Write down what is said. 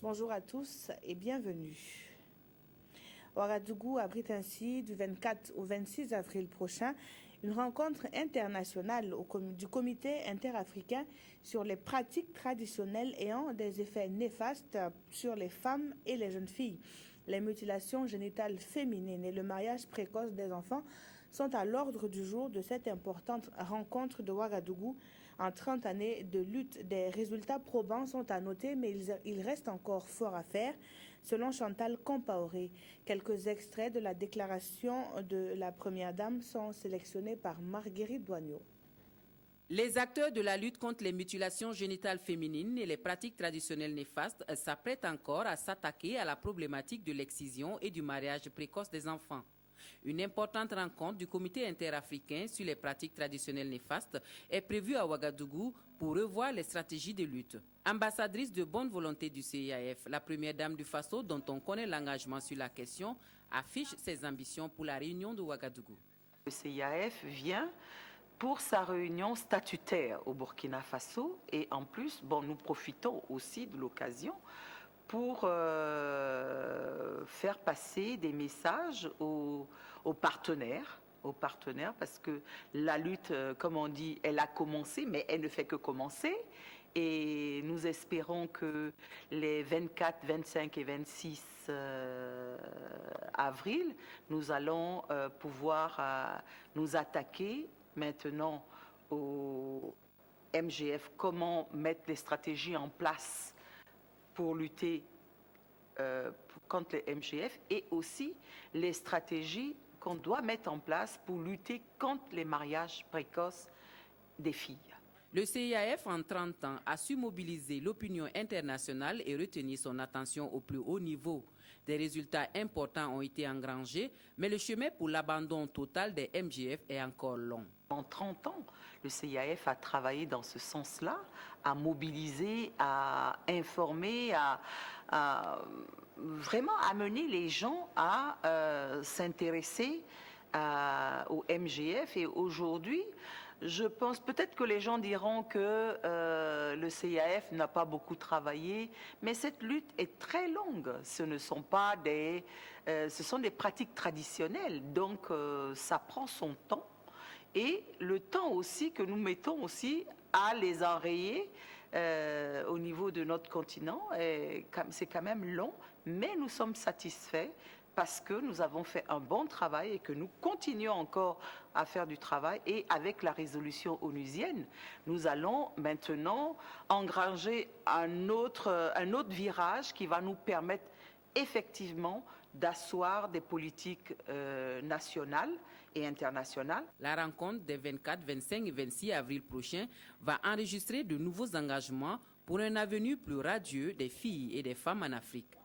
Bonjour à tous et bienvenue. Ouagadougou abrite ainsi du 24 au 26 avril prochain une rencontre internationale du Comité interafricain sur les pratiques traditionnelles ayant des effets néfastes sur les femmes et les jeunes filles. Les mutilations génitales féminines et le mariage précoce des enfants sont à l'ordre du jour de cette importante rencontre de Ouagadougou. En 30 années de lutte, des résultats probants sont à noter, mais il reste encore fort à faire, selon Chantal Compaoré. Quelques extraits de la déclaration de la Première Dame sont sélectionnés par Marguerite Douagneau. Les acteurs de la lutte contre les mutilations génitales féminines et les pratiques traditionnelles néfastes s'apprêtent encore à s'attaquer à la problématique de l'excision et du mariage précoce des enfants. Une importante rencontre du Comité interafricain sur les pratiques traditionnelles néfastes est prévue à Ouagadougou pour revoir les stratégies de lutte. Ambassadrice de bonne volonté du CIAF, la première dame du Faso, dont on connaît l'engagement sur la question, affiche ses ambitions pour la réunion de Ouagadougou. Le CIAF vient pour sa réunion statutaire au Burkina Faso et en plus, nous profitons aussi de l'occasion pour faire passer des messages aux partenaires, parce que la lutte, comme on dit, elle a commencé, mais elle ne fait que commencer. Et nous espérons que les 24, 25 et 26 avril, nous allons pouvoir nous attaquer maintenant au MGF, comment mettre les stratégies en place pour lutter contre les MGF et aussi les stratégies qu'on doit mettre en place pour lutter contre les mariages précoces des filles. Le CIAF, en 30 ans, a su mobiliser l'opinion internationale et retenir son attention au plus haut niveau. Des résultats importants ont été engrangés, mais le chemin pour l'abandon total des MGF est encore long. En 30 ans, le CIAF a travaillé dans ce sens-là, à mobiliser, à informer, à vraiment amener les gens à s'intéresser au MGF. Et aujourd'hui, je pense peut-être que les gens diront que le CIAF n'a pas beaucoup travaillé, mais cette lutte est très longue. Ce sont des pratiques traditionnelles, donc ça prend son temps. Et le temps aussi que nous mettons aussi à les enrayer au niveau de notre continent, c'est quand même long, mais nous sommes satisfaits parce que nous avons fait un bon travail et que nous continuons encore à faire du travail. Et avec la résolution onusienne, nous allons maintenant engranger un autre virage qui va nous permettre effectivement d'asseoir des politiques nationales et internationales. La rencontre des 24, 25 et 26 avril prochains va enregistrer de nouveaux engagements pour un avenir plus radieux des filles et des femmes en Afrique.